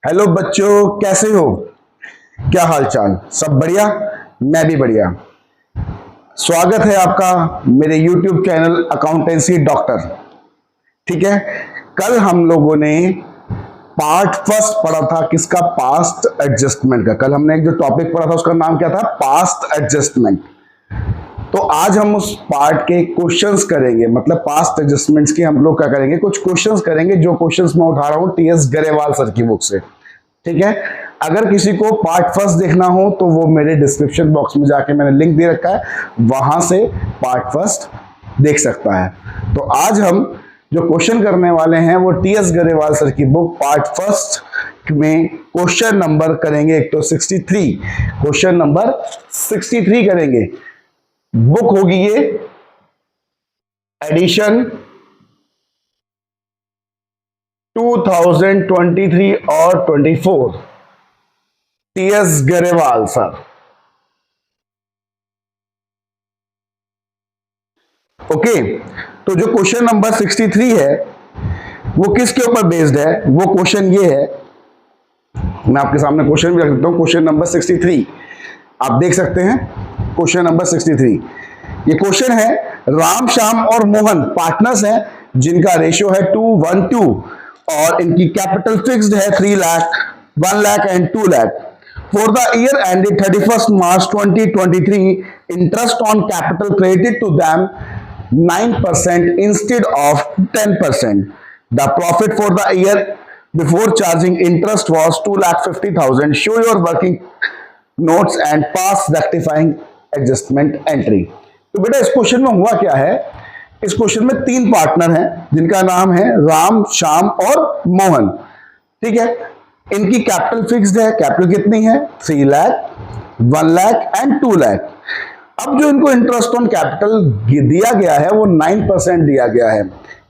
Hello बच्चों, कैसे हो? क्या हाल चाल? सब बढ़िया? मैं भी बढ़िया। स्वागत है आपका मेरे YouTube चैनल अकाउंटेंसी डॉक्टर। ठीक है, कल हम लोगों ने पार्ट फर्स्ट पढ़ा था किसका? पास्ट एडजस्टमेंट का। कल हमने एक जो टॉपिक पढ़ा था उसका नाम क्या था? Past adjustment. तो आज हम उस पार्ट के क्वेश्चंस करेंगे, मतलब पास्ट एडजस्टमेंट्स के हम लोग क्या करेंगे, कुछ क्वेश्चंस करेंगे जो क्वेश्चंस मैं उठा रहा हूं टीएस गरेवाल सर की बुक से। ठीक है, अगर किसी को पार्ट फर्स्ट देखना हो तो वो मेरे डिस्क्रिप्शन बॉक्स में जाके मैंने लिंक दे रखा है, वहां से पार्ट फर्स्ट देख सकता है। तो आज हम जो क्वेश्चन करने वाले हैं वो टीएस गरेवाल सर की बुक पार्ट फर्स्ट में क्वेश्चन नंबर करेंगे। एक तो 63, क्वेश्चन नंबर 63 करेंगे। बुक होगी ये एडिशन 2023 और 24, टीएस गरेवाल सर। ओके, तो जो क्वेश्चन नंबर 63 है वो किसके ऊपर बेस्ड है? वो क्वेश्चन ये है, मैं आपके सामने क्वेश्चन भी रख देता हूं। क्वेश्चन नंबर 63 आप देख सकते हैं। क्वेश्चन नंबर 63 ये क्वेश्चन है, राम श्याम और मोहन पार्टनर्स हैं जिनका रेशियो है 2:1:2 और इनकी कैपिटल फिक्स्ड है 3 lakh, 1 lakh and 2 lakh. For the year ended 31st March 2023, interest on capital credited to them 9% instead of 10%. The profit for the year before charging interest was 2,50,000. Show your working notes and pass rectifying adjustment entry. तो बेटा इस question में हुआ क्या है? इस question में 3 partner हैं जिनका नाम है राम, श्याम और मोहन। ठीक है, इनकी कैपिटल फिक्स्ड है। कैपिटल कितनी है? 3 लाख, 1 लाख एंड 2 लाख। अब जो इनको इंटरेस्ट ऑन कैपिटल दिया गया है वो 9% दिया गया है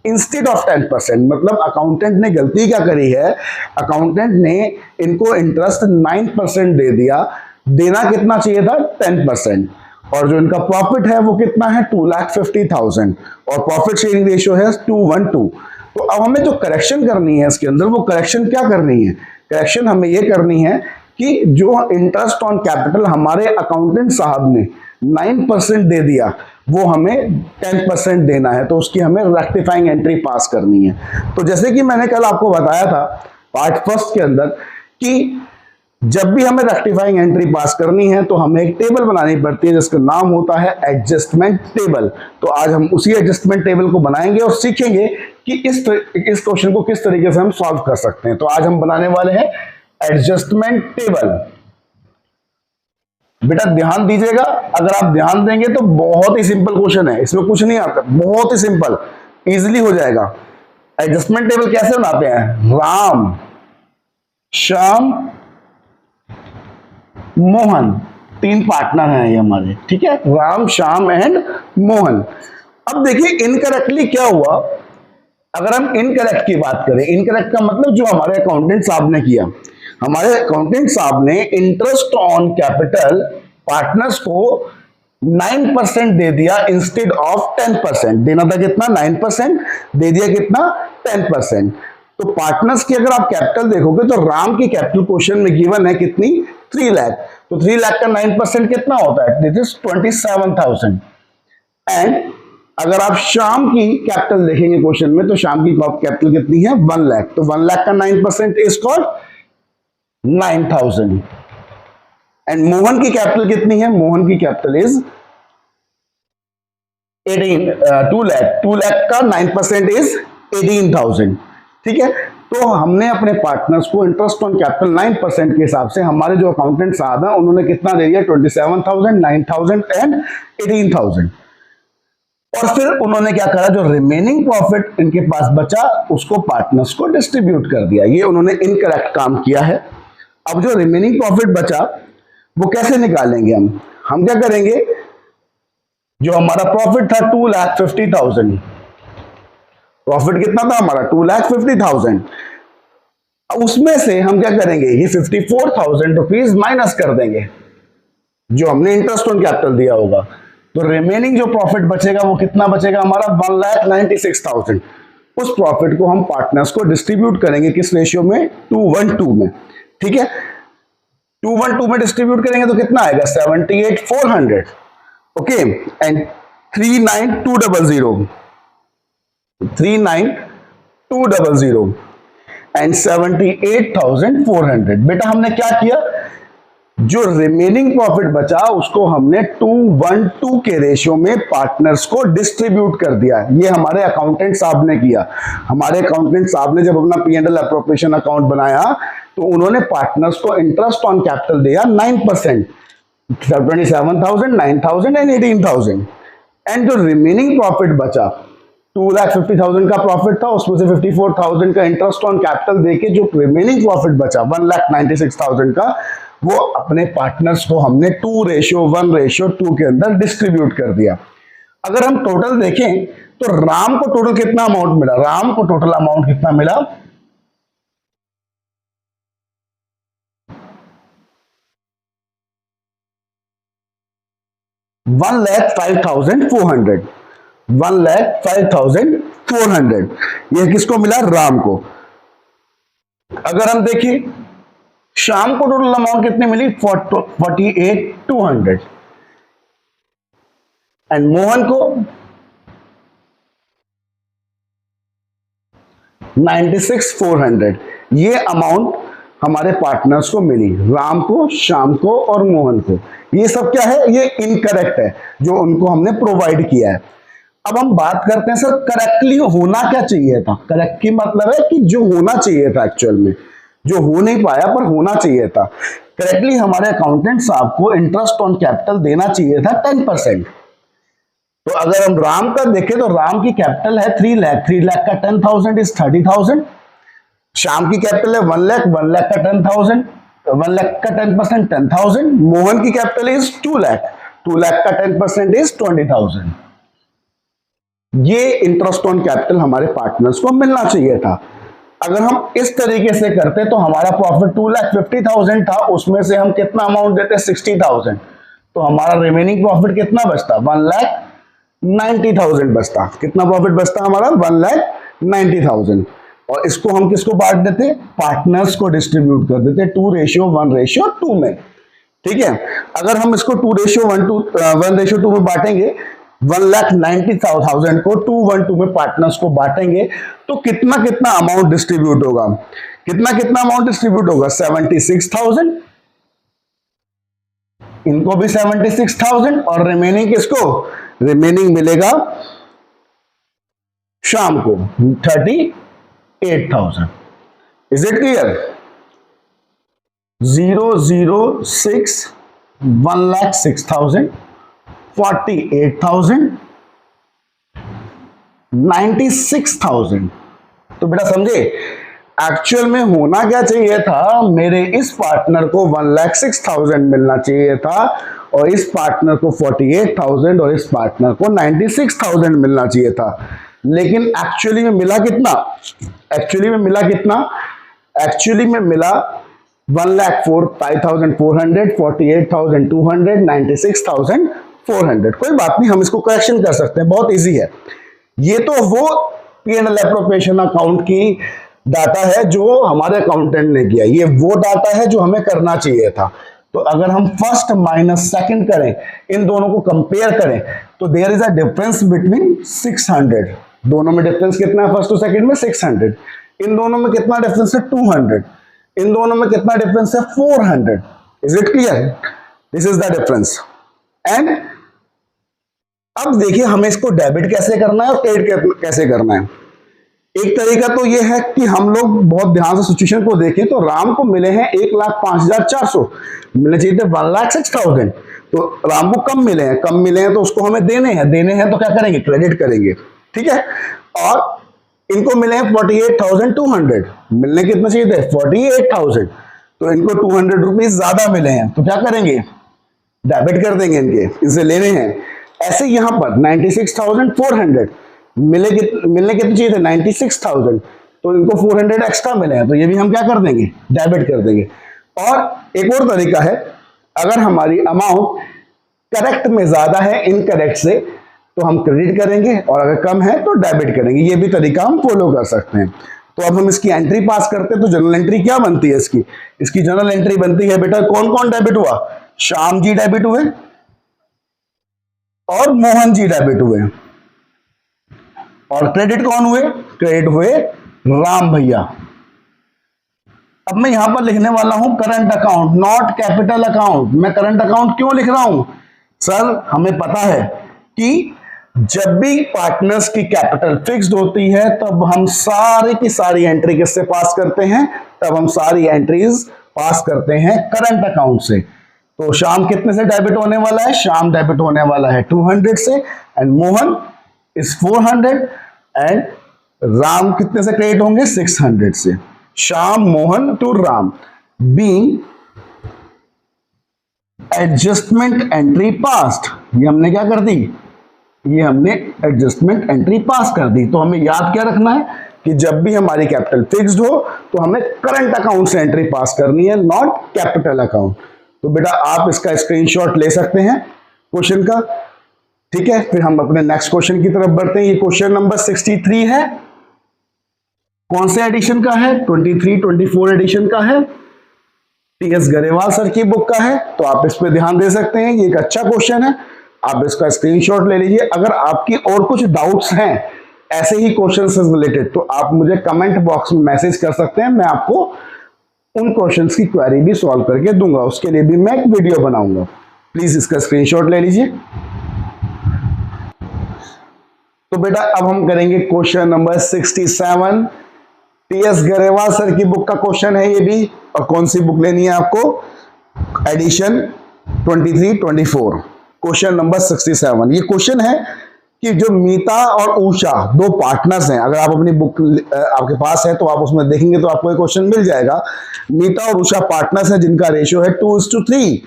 इंस्टेड ऑफ 10%। मतलब अकाउंटेंट ने गलती क्या करी है? अकाउंटेंट ने इनको इंटरेस्ट 9% दे दिया। देना कितना चाहिए था? 10%। और जो इनका प्रॉफिट है वो कितना है? 2,50,000 और प्रॉफिट शेयरिंग रेशियो है 2:1:2। तो अब हमें जो करेक्शन करनी है इसके अंदर, वो करेक्शन क्या करनी है? करेक्शन हमें ये करनी है कि जो इंटरेस्ट ऑन कैपिटल हमारे अकाउंटेंट साहब ने 9% दे दिया वो हमें 10% देना है। तो उसकी हमें रेक्टिफाइंग एंट्री पास करनी है। तो जैसे कि मैंने कल आपको बताया था पार्ट फर्स्ट के अंदर कि जब भी हमें रेक्टिफाइंग एंट्री पास करनी है तो हमें एक टेबल बनानी पड़ती है जिसका नाम होता है एडजस्टमेंट टेबल। तो आज हम उसी एडजस्टमेंट टेबल को बनाएंगे और सीखेंगे कि इस क्वेश्चन को किस तरीके से हम सॉल्व कर सकते हैं। तो आज हम बनाने वाले हैं एडजस्टमेंट टेबल। बेटा ध्यान दीजिएगा, अगर आप ध्यान देंगे तो बहुत ही सिंपल क्वेश्चन है, इसमें कुछ नहीं आता, बहुत ही सिंपल, इजीली हो जाएगा। एडजस्टमेंट टेबल कैसे बनाते हैं? राम, श्याम, मोहन, 3 पार्टनर हैं ये हमारे। ठीक है, राम, श्याम एंड मोहन। अब देखिए इनकरेक्टली क्या हुआ। अगर हम इनकरेक्ट की बात करें, इनकरेक्ट का मतलब जो हमारे अकाउंटेंट साहब ने किया, हमारे अकाउंटेंट साहब ने इंटरेस्ट ऑन कैपिटल पार्टनर्स को 9% दे दिया इंस्टेड ऑफ 10%। देना था कितना? 9%, दे दिया कितना? 10%। तो पार्टनर्स की अगर आप कैपिटल देखोगे तो राम की कैपिटल क्वेश्चन में गिवन है कितनी? 3 लाख। तो 3 लाख का 9% कितना होता है? This is 27,000। एंड अगर आप श्याम की कैपिटल देखेंगे क्वेश्चन में तो श्याम की कैपिटल कितनी है? 1 लाख। तो 1 लाख का 9% इज कॉल्ड 9,000। एंड मोहन की कैपिटल कितनी है? मोहन की कैपिटल इज 2 लाख। 2 लाख का 9% इज 18,000। ठीक है, तो हमने अपने पार्टनर्स को इंटरेस्ट ऑन कैपिटल 9% के हिसाब से हमारे जो अकाउंटेंट साहब हैं उन्होंने कितना दे दिया? 27,000, 9,000 एंड 18,000। और फिर उन्होंने क्या करा? जो रिमेनिंग प्रॉफिट इनके पास बचा उसको पार्टनर्स को डिस्ट्रीब्यूट कर दिया। ये उन्होंने इनकरेक्ट काम किया है। अब जो रिमेनिंग प्रॉफिट बचा वो कैसे निकालेंगे? हम क्या करेंगे? जो हमारा प्रॉफिट था 2,50,000, प्रॉफिट कितना था हमारा? 2,50,000। उसमें से हम क्या करेंगे? ये 54,000 रुपीज माइनस कर देंगे जो हमने इंटरेस्ट ऑन कैपिटल दिया होगा। तो रिमेनिंग जो प्रॉफिट बचेगा वो कितना बचेगा हमारा? 1,96,000। उस प्रॉफिट को हम पार्टनर्स को डिस्ट्रीब्यूट करेंगे किस रेशियो में, 2:1:2 में। ठीक है, 2:1:2 में डिस्ट्रीब्यूट करेंगे तो कितना आएगा, 78,400। Okay, and 39,200 and 78,400। बेटा हमने क्या किया, जो रिमेनिंग प्रॉफिट बचा उसको हमने 2:1:2 के रेशियो में पार्टनर्स को डिस्ट्रीब्यूट कर दिया। ये हमारे अकाउंटेंट साहब ने किया। हमारे अकाउंटेंट साहब ने जब अपना P&L अप्रोप्रिएशन अकाउंट बनाया तो उन्होंने पार्टनर्स को इंटरेस्ट ऑन कैपिटल दिया 9%, 27,000, 9,000 एंड 18,000। एंड जो रिमेनिंग प्रॉफिट बचा 2,50,000 का प्रॉफिट था, उसमें से 54,000 का इंटरेस्ट ऑन कैपिटल देके जो रिमेनिंग प्रॉफिट बचा 1,96,000 का, वो अपने पार्टनर्स को हमने 2:1:2 के अंदर डिस्ट्रीब्यूट कर दिया। अगर हम टोटल देखें तो राम को टोटल कितना अमाउंट मिला, राम को टोटल अमाउंट कितना मिला, 1,05,400। 1,05,400 यह किसको मिला, राम को। अगर हम देखें शाम को टोटल अमाउंट कितनी मिली, 48,200 एंड मोहन को 96,400। ये अमाउंट हमारे पार्टनर्स को मिली, राम को, शाम को और मोहन को। ये सब क्या है, ये इनकरेक्ट है जो उनको हमने प्रोवाइड किया है। अब हम बात करते हैं सर करेक्टली होना क्या चाहिए था। करेक्ट की मतलब है कि जो होना चाहिए था एक्चुअल में, जो हो नहीं पाया पर होना चाहिए था। करेक्टली हमारे अकाउंटेंट साहब को इंटरेस्ट ऑन कैपिटल देना चाहिए था 10%। तो अगर हम राम का देखें तो राम की कैपिटल है 3 लाख, 3 लाख का 10,000 इज 30,000। शाम की कैपिटल है 1 लाख, 1 लाख का 10,000, 1 लाख का 10% 10,000। मोहन की कैपिटल इज 2 लाख, 2 लाख का 10% इज 20,000। ये इंटरेस्ट ऑन कैपिटल हमारे पार्टनर्स को मिलना चाहिए था। अगर हम इस तरीके से करते तो हमारा प्रॉफिट 2,50,000 था, उसमें से हम कितना अमाउंट देते, 60,000, तो हमारा रिमेनिंग प्रॉफिट कितना बचता, 1,90,000 बचता। कितना प्रॉफिट बचता हमारा, 1,90,000। और इसको हम किसको बांट देते, पार्टनर्स को डिस्ट्रीब्यूट कर देते 2:1:2 में। ठीक है, अगर हम इसको 2:1:2 में बांटेंगे, 1,90,000 को 2:1:2 में पार्टनर्स को बांटेंगे तो कितना कितना अमाउंट डिस्ट्रीब्यूट होगा, कितना कितना अमाउंट डिस्ट्रीब्यूट होगा, 76,000, इनको भी 76,000 और रिमेनिंग किसको, रिमेनिंग मिलेगा शाम को 38,000। Is it clear, 006 1,06,000 48,000 96,000। तो बेटा समझे एक्चुअल में होना क्या चाहिए था, मेरे इस पार्टनर को 1,06,000 मिलना चाहिए था और इस पार्टनर को 48,000 और इस पार्टनर को 96,000 मिलना चाहिए था। लेकिन एक्चुअली में मिला कितना, एक्चुअली में मिला कितना, एक्चुअली में मिला 1,05,400 48,200 96,400। कोई बात नहीं, हम इसको करेक्शन कर सकते हैं, बहुत इजी है। ये तो वो P&L एप्रोप्रिएशन अकाउंट की डाटा है जो हमारे अकाउंटेंट ने किया, ये वो डाटा है जो हमें करना चाहिए था। तो अगर हम फर्स्ट माइनस सेकंड करें, इन दोनों को कंपेयर करें तो there is a difference between 600। दोनों में डिफरेंस कितना है, फर्स्ट टू सेकंड में 600। इन दोनों में कितना डिफरेंस है, 200। इन दोनों में कितना डिफरेंस है, 400। Is it clear, this is the difference. And अब देखिए हमें इसको डेबिट कैसे करना है और क्रेडिट कैसे करना है। एक तरीका तो ये है कि हम लोग बहुत ध्यान से सिचुएशन को देखें तो राम को मिले हैं 1,05,400, मिलने चाहिए थे 1,06,000, तो राम को कम मिले हैं, कम मिले हैं तो उसको हमें देने हैं तो क्या करेंगे, क्रेडिट करेंगे। ठीक है, और इनको मिले हैं 48,200, मिलने कितना चाहिए थे, 48,000, तो इनको 200 रुपीज ज्यादा मिले हैं तो क्या करेंगे, डेबिट कर देंगे, इनसे लेने हैं। ऐसे यहां पर 96,400 मिलने कितने चाहिए थे, 96,000, तो इनको 400 एक्स्ट्रा मिले हैं तो ये भी हम क्या कर देंगे, डेबिट कर देंगे। और एक और तरीका है, अगर हमारी अमाउंट करेक्ट में ज्यादा है इनकरेक्ट से तो हम क्रेडिट करेंगे, और अगर कम है तो डेबिट करेंगे। ये भी तरीका हम फॉलो कर सकते हैं। तो अब हम इसकी एंट्री पास करते हैं, तो जनरल एंट्री क्या बनती है इसकी जनरल एंट्री बनती है बेटा, कौन कौन डेबिट हुआ, श्याम जी डेबिट हुए और मोहन जी डेबिट हुए, और क्रेडिट कौन हुए, क्रेडिट हुए राम भैया। अब मैं यहां पर लिखने वाला हूं current account, not capital account. मैं करंट अकाउंट क्यों लिख रहा हूं सर, हमें पता है कि जब भी पार्टनर्स की कैपिटल फिक्स्ड होती है तब हम सारी की सारी एंट्री किससे पास करते हैं, तब हम सारी एंट्रीज पास करते हैं करंट अकाउंट से। तो श्याम कितने से डेबिट होने वाला है, श्याम डेबिट होने वाला है 200 से, and Mohan is 400, and Ram कितने से क्रेडिट होंगे 600 से। Shyam Mohan to Ram being adjustment entry passed. ये हमने क्या कर दी, ये हमने एडजस्टमेंट एंट्री पास कर दी। तो हमें याद क्या रखना है कि जब भी हमारी कैपिटल फिक्स्ड हो तो हमें करंट अकाउंट से एंट्री पास करनी है, नॉट कैपिटल अकाउंट। तो बेटा आप इसका स्क्रीनशॉट ले सकते हैं क्वेश्चन का, ठीक है। फिर हम अपने नेक्स्ट क्वेश्चन की तरफ बढ़ते हैं। ये क्वेश्चन नंबर 63 है, कौन से एडिशन का है, 23-24 एडिशन का है, टीएस गरेवाल सर की बुक का है। तो आप इस पे ध्यान दे सकते हैं, ये एक अच्छा क्वेश्चन है, आप इसका स्क्रीनशॉट ले लीजिए। अगर आपकी और कुछ डाउट्स हैं ऐसे ही क्वेश्चन से रिलेटेड तो आप मुझे कमेंट बॉक्स में मैसेज कर सकते हैं, मैं आपको उन क्वेश्चंस की क्वेरी भी सॉल्व करके दूंगा, उसके लिए भी मैं एक वीडियो बनाऊंगा। प्लीज इसका स्क्रीनशॉट ले लीजिए। तो बेटा अब हम करेंगे question number 67, TS Grewal sir की बुक का क्वेश्चन है ये भी, और कौन सी बुक लेनी है आपको, एडिशन 23-24, क्वेश्चन नंबर 67। ये क्वेश्चन है कि जो मीता और उषा दो पार्टनर्स हैं, अगर आप अपनी बुक आपके पास है तो आप उसमें देखेंगे तो आपको एक क्वेश्चन मिल जाएगा। मीता और उषा पार्टनर्स हैं जिनका रेशियो है 2:3,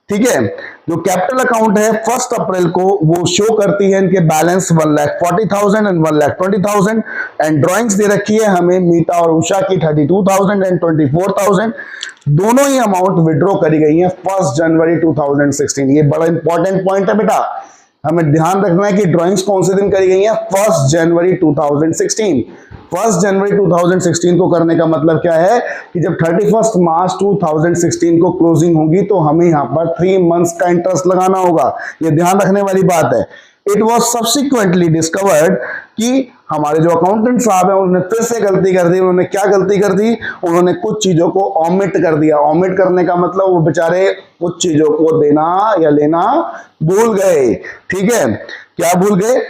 ठीक है। जो कैपिटल अकाउंट है 1 अप्रैल को वो शो करती है इनके बैलेंस 1,40,000 एंड 1,20,000, एंड ड्राइंग्स दे रखी है हमें मीता और उषा की 32,000 एंड 24,000। दोनों ही अमाउंट विड्रॉ करी गई हैं 1 जनवरी 2016। ये बड़ा इंपॉर्टेंट पॉइंट है बेटा, हमें ध्यान रखना है कि ड्राइंग्स कौन से दिन करी गई हैं, 1 जनवरी 2016। 1 जनवरी 2016 को करने का मतलब क्या है कि जब 31 मार्च 2016 को क्लोजिंग होगी तो हमें यहां पर 3 मंथ्स का इंटरेस्ट लगाना होगा, ये ध्यान रखने वाली बात है। इट वॉज सब्सिक्वेंटली डिस्कवर्ड कि हमारे जो अकाउंटेंट साहब हैं उन्होंने फिर से गलती कर दी। उन्होंने क्या गलती कर दी, उन्होंने कुछ चीजों को ओमिट कर दिया। ओमिट करने का मतलब वो बेचारे कुछ चीजों को देना या लेना भूल गए, ठीक है। क्या भूल गए,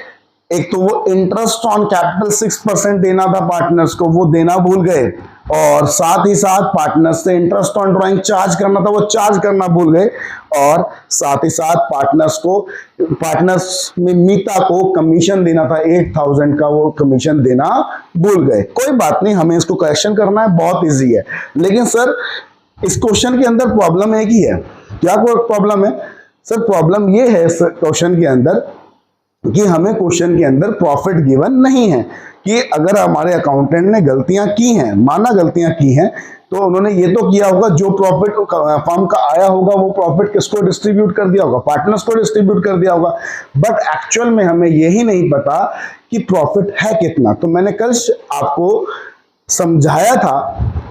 एक तो वो इंटरेस्ट ऑन कैपिटल 6% देना था पार्टनर्स को, वो देना भूल गए, और साथ ही साथ पार्टनर्स से इंटरेस्ट ऑन ड्राइंग चार्ज करना था, वो चार्ज करना भूल गए, और साथ ही साथ पार्टनर्स में मीता को कमीशन देना था 8,000 का, वो कमीशन देना भूल गए। कोई बात नहीं, हमें इसको करेक्शन करना है, बहुत इजी है। लेकिन सर इस क्वेश्चन के अंदर प्रॉब्लम एक ही है। क्या प्रॉब्लम है सर, प्रॉब्लम ये है क्वेश्चन के अंदर कि हमें क्वेश्चन के अंदर प्रॉफिट गिवन नहीं है, कि अगर हमारे अकाउंटेंट ने गलतियां की हैं, माना गलतियां की हैं, तो उन्होंने ये तो किया होगा जो प्रॉफिट फर्म का आया होगा वो प्रॉफिट किसको डिस्ट्रीब्यूट कर दिया होगा, पार्टनर्स को डिस्ट्रीब्यूट कर दिया होगा। बट एक्चुअल में हमें यही नहीं पता कि प्रॉफिट है कितना। तो मैंने कल आपको समझाया था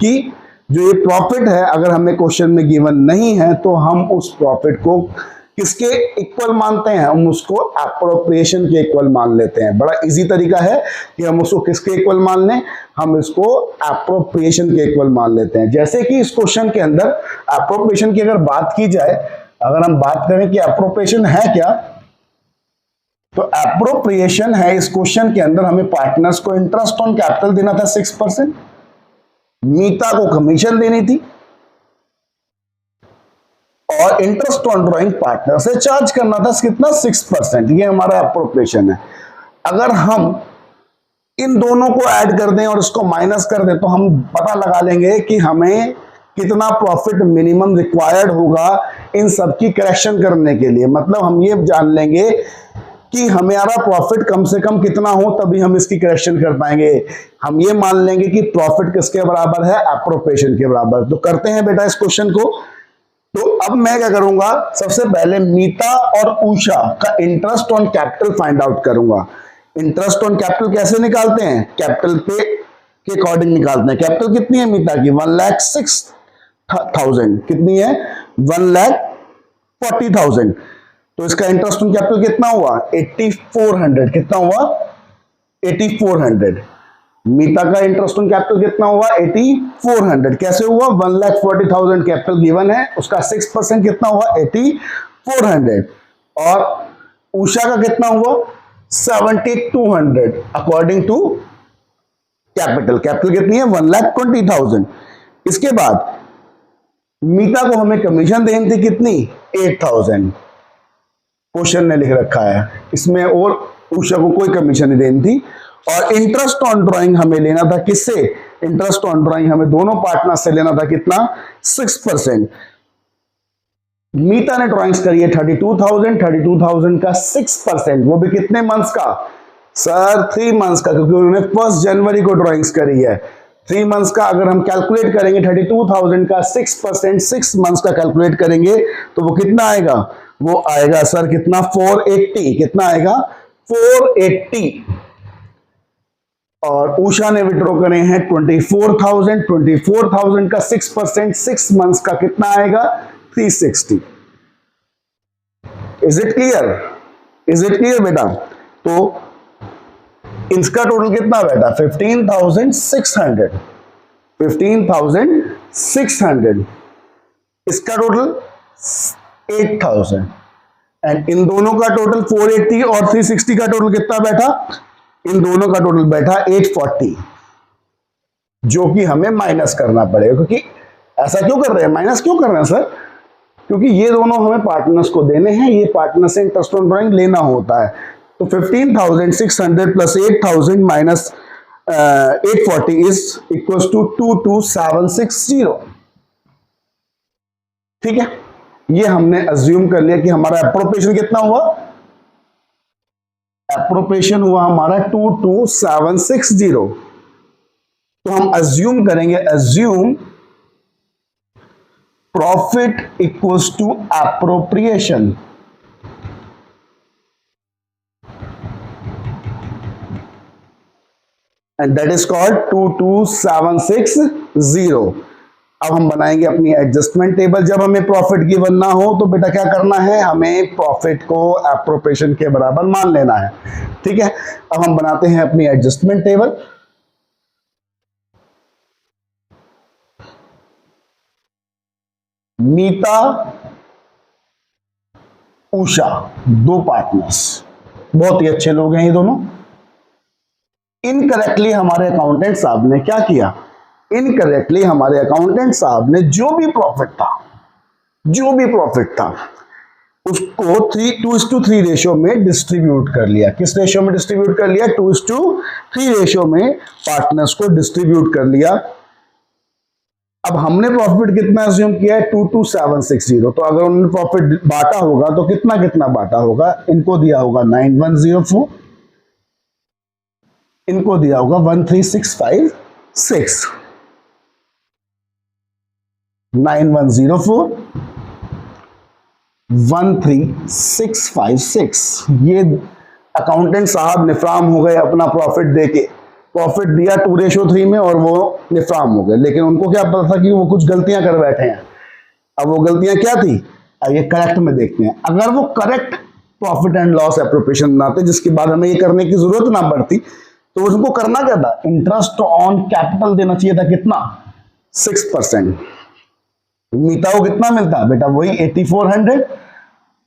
कि जो ये प्रॉफिट है अगर हमें क्वेश्चन में गिवन नहीं है तो हम उस प्रॉफिट को किसके इक्वल मानते हैं, हम उसको एप्रोप्रिएशन के इक्वल मान लेते हैं। बड़ा इजी तरीका है कि हम उसको किसके इक्वल मान लें, हम इसको एप्रोप्रिएशन के इक्वल मान लेते हैं। जैसे कि इस क्वेश्चन के अंदर एप्रोप्रिएशन की अगर बात की जाए, अगर हम बात करें कि एप्रोप्रिएशन है क्या, तो एप्रोप्रिएशन है इस क्वेश्चन के अंदर हमें पार्टनर्स को इंटरेस्ट ऑन कैपिटल देना था 6%, मीता को कमीशन देनी थी, और इंटरेस्ट ऑन ड्राइंग पार्टनर से चार्ज करना था कितना 6%। ये हमारा एप्रोप्रिएशन है। अगर हम इन दोनों को ऐड कर दें और इसको माइनस कर दें तो हम पता लगा लेंगे कि हमें कितना प्रॉफिट मिनिमम रिक्वायर्ड होगा इन सब की करेक्शन करने के लिए। मतलब हम ये जान लेंगे कि हमारा प्रॉफिट कम से कम कितना हो तभी हम इसकी करेक्शन कर पाएंगे। हम ये मान लेंगे कि प्रॉफिट किसके बराबर है, एप्रोप्रिएशन के बराबर। तो करते हैं बेटा इस क्वेश्चन को। तो अब मैं क्या करूंगा, सबसे पहले मीता और उषा का interest on capital find out करूंगा। इंटरेस्ट ऑन कैपिटल कैसे निकालते हैं, कैपिटल पे के अकॉर्डिंग निकालते हैं। कैपिटल कितनी है मीता की, 1,06,000। कितनी है, 1,40,000। तो इसका इंटरेस्ट ऑन कैपिटल कितना हुआ, 8400। कितना हुआ, 8400। मीता का इंटरेस्ट ऑन कैपिटल कितना हुआ, 8400। कैसे हुआ, 1,40,000 कैपिटल गिवन है, उसका 6% कितना हुआ, 8400। और उषा का कितना हुआ, 7,200 अकॉर्डिंग टू कैपिटल। कैपिटल कितनी है, 1,20,000। इसके बाद मीता को हमें कमीशन देनी थी कितनी, 8,000। क्वेश्चन ने लिख रखा है इसमें, और उषा को कोई कमीशन नहीं देनी थी। और इंटरेस्ट ऑन ड्राइंग हमें लेना था किससे, इंटरेस्ट ऑन ड्राइंग हमें दोनों पार्टनर से लेना था कितना, 6%। मीता ने ड्राइंग्स करी है 32,000 का 6%, वो भी कितने मंथ्स का सर, 3 मंथ्स का, क्योंकि उन्होंने 1 जनवरी को ड्राइंग्स करी है। 3 मंथ्स का अगर हम कैलकुलेट करेंगे 32,000 का 6%, 6 मंथ्स का कैलकुलेट करेंगे तो वो कितना आएगा, वो आएगा सर कितना, 480। कितना आएगा, 480। और उषा ने विड्रॉ करे हैं 24,000 का 6%, 6 मंथ्स का कितना आएगा, 360। Is it clear, is it clear बेटा। तो इसका टोटल कितना बैठा, 15,600। 15,600। इसका टोटल 8,000। एंड इन दोनों का टोटल 480 और 360 का टोटल कितना बैठा, इन दोनों का टोटल बैठा 840, जो कि हमें माइनस करना पड़ेगा। क्योंकि ऐसा क्यों कर रहे हैं, माइनस क्यों कर रहे हैं सर, क्योंकि ये दोनों हमें पार्टनर्स को देने हैं, ये पार्टनर से इंटरेस्ट ऑन ड्राइंग लेना होता है। तो 15,600 plus 8,000 minus 840 is equals to 22,760। ठीक है, ये हमने अज्यूम कर लिया कि हमारा एप्रोप्रिएशन कितना हुआ, एप्रोप्रिएशन हुआ हमारा 22,760। तो हम अज्यूम करेंगे, assume profit equals to appropriation. And that is called 22,760। अब हम बनाएंगे अपनी एडजस्टमेंट टेबल। जब हमें प्रॉफिट गिवन ना हो तो बेटा क्या करना है, हमें प्रॉफिट को एप्रोप्रिएशन के बराबर मान लेना है। ठीक है, अब हम बनाते हैं अपनी एडजस्टमेंट टेबल। मीता, उषा, 2 पार्टनर्स, बहुत ही अच्छे लोग हैं ये दोनों। इनकरेक्टली हमारे अकाउंटेंट साहब ने क्या किया, इनकरेक्टली हमारे अकाउंटेंट साहब ने जो भी प्रॉफिट था उसको 2:3 रेशियो में डिस्ट्रीब्यूट कर लिया। किस रेशियो में डिस्ट्रीब्यूट कर लिया, 2:3 रेशियो में पार्टनर्स को डिस्ट्रीब्यूट कर लिया। अब हमने प्रॉफिट कितना अज्यूम किया है, 22,760। तो अगर उन्होंने प्रॉफिट बांटा होगा तो कितना कितना बांटा होगा, इनको दिया होगा 9104, इनको दिया होगा 13,656। 9104 13,656। ये अकाउंटेंट साहब निफ्राम हो गए अपना प्रॉफिट देके। प्रॉफिट दिया 2:3 में और वो निफ्राम हो गए, लेकिन उनको क्या पता था कि वो कुछ गलतियां कर बैठे हैं। अब वो गलतियां क्या थी, अब ये करेक्ट में देखते हैं। अगर वो correct profit and loss appropriation बनाते जिसके बाद हमें ये करने की जरूरत ना पड़ती, तो उनको करना क्या था, इंटरेस्ट ऑन कैपिटल देना चाहिए था कितना, 6%। मीता को कितना मिलता बेटा, वही 8400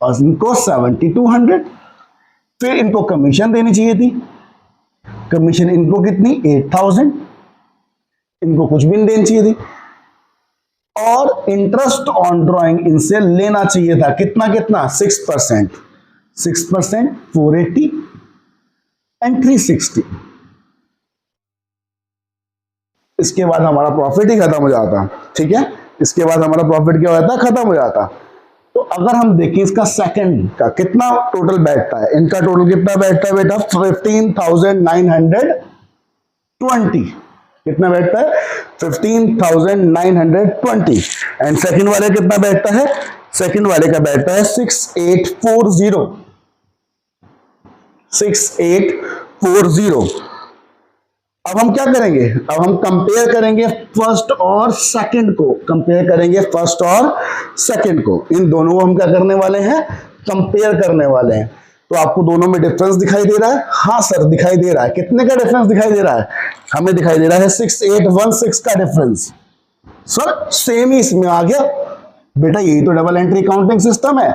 और इनको 7200। फिर इनको कमीशन देनी चाहिए थी, कमीशन इनको कितनी 8000, इनको कुछ भी नहीं देनी चाहिए थी। और इंटरेस्ट ऑन ड्राइंग इनसे लेना चाहिए था कितना कितना 6%, 480 एंड 360। इसके बाद हमारा प्रॉफिट ही खत्म हो जाता। ठीक है, इसके बाद हमारा प्रॉफिट क्या हो जाता, खत्म हो जाता। तो अगर हम देखें इसका सेकंड का कितना टोटल बैठता है, इनका टोटल कितना बैठता है बेटा 15,920। कितना बैठता है 15,920। एंड सेकंड वाले कितना बैठता है, सेकंड वाले का बैठता है 6840। 6840। अब हम क्या करेंगे, अब हम कंपेयर करेंगे फर्स्ट और सेकंड को, कंपेयर करेंगे फर्स्ट और सेकंड को। इन दोनों को हम क्या करने वाले हैं, कंपेयर करने वाले हैं। तो आपको दोनों में डिफरेंस दिखाई दे रहा है? हाँ सर दिखाई दे रहा है। कितने का डिफरेंस दिखाई दे रहा है? हमें दिखाई दे रहा है 6816 का डिफरेंस। सर सेम ही इसमें आ गया। बेटा यही तो डबल एंट्री काउंटिंग सिस्टम है।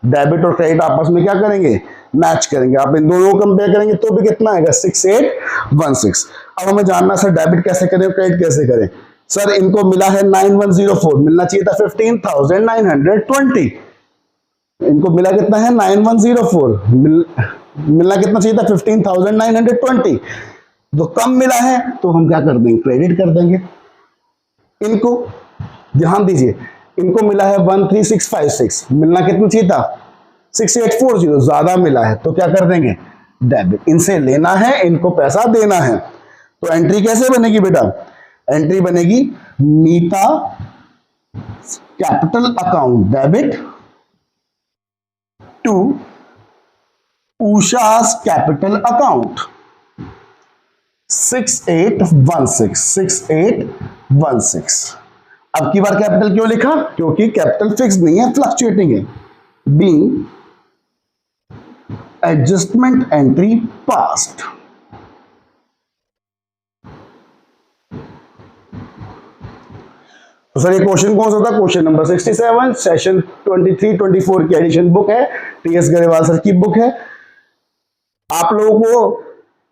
डेबिट और क्रेडिट आपस में क्या करेंगे, मैच करेंगे। आप इन दोनों को कंपेयर करेंगे तो भी कितना आएगा 6816। अब हमें जानना सर डेबिट कैसे करें, क्रेडिट कैसे करें। सर इनको मिला है 9104, मिलना चाहिए था 15,920। इनको मिला कितना है 9104, मिलना कितना चाहिए था 15,920। तो कम मिला है तो हम क्या कर देंगे, क्रेडिट कर देंगे। इनको ध्यान दीजिए, इनको मिला है 13,656, मिलना कितना चाहिए था 6840, ज्यादा मिला है तो क्या कर देंगे, डेबिट। इनसे लेना है, इनको पैसा देना है। तो एंट्री कैसे बनेगी बेटा, एंट्री बनेगी Meeta capital account debit to Usha's capital account 6816। अब की बार कैपिटल क्यों लिखा, क्योंकि कैपिटल फिक्स नहीं है, फ्लक्चुएटिंग है। Being adjustment entry past. तो सर ये क्वेश्चन कौन सा था, क्वेश्चन नंबर 67, सेशन 23-24 की एडिशन बुक है, टीएस गरेवाल सर की बुक है। आप लोगों को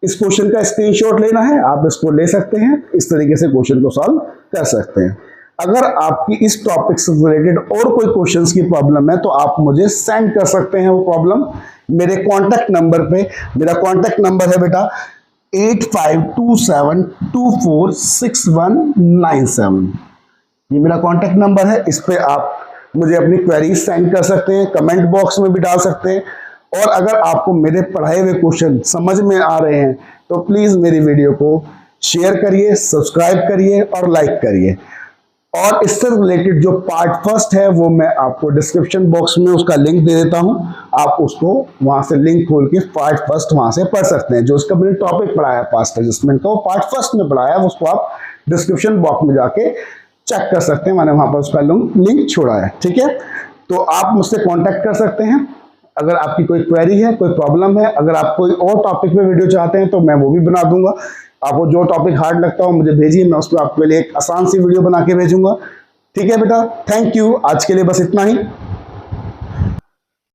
इस क्वेश्चन का स्क्रीनशॉट लेना है, आप इसको ले सकते हैं, इस तरीके से क्वेश्चन को सॉल्व कर सकते हैं। अगर आपकी इस टॉपिक से रिलेटेड और कोई क्वेश्चंस की प्रॉब्लम है तो आप मुझे सेंड कर सकते हैं वो प्रॉब्लम मेरे कॉन्टैक्ट नंबर पे। मेरा कॉन्टैक्ट नंबर है बेटा 8527246197। ये मेरा कॉन्टैक्ट नंबर है, इस पे आप मुझे अपनी क्वेरीज सेंड कर सकते हैं, कमेंट बॉक्स में भी डाल सकते हैं। और अगर आपको मेरे पढ़ाए हुए क्वेश्चन समझ में आ रहे हैं तो प्लीज मेरी वीडियो को शेयर करिए, सब्सक्राइब करिए और लाइक करिए। और इससे रिलेटेड जो पार्ट फर्स्ट है वो मैं आपको डिस्क्रिप्शन बॉक्स में उसका लिंक दे देता हूं, आप उसको वहां से लिंक खोल के पार्ट फर्स्ट वहां से पढ़ सकते हैं। जो उसका मैंने टॉपिक पढ़ाया पास्ट एडजस्टमेंट का, वो पार्ट फर्स्ट में पढ़ाया, उसको आप डिस्क्रिप्शन बॉक्स में जाके चेक कर सकते हैं, मैंने वहां पर उसका लिंक छोड़ा है। ठीक है, तो आप मुझसे कांटेक्ट कर सकते हैं अगर आपकी कोई क्वेरी है, कोई प्रॉब्लम है। अगर आप कोई और टॉपिक पे वीडियो चाहते हैं तो मैं वो भी बना दूंगा। आपको जो टॉपिक हार्ड लगता हो मुझे भेजिए, मैं उस पर आपके लिए एक आसान सी वीडियो बना के भेजूंगा। ठीक है बेटा, थैंक यू। आज के लिए बस इतना ही।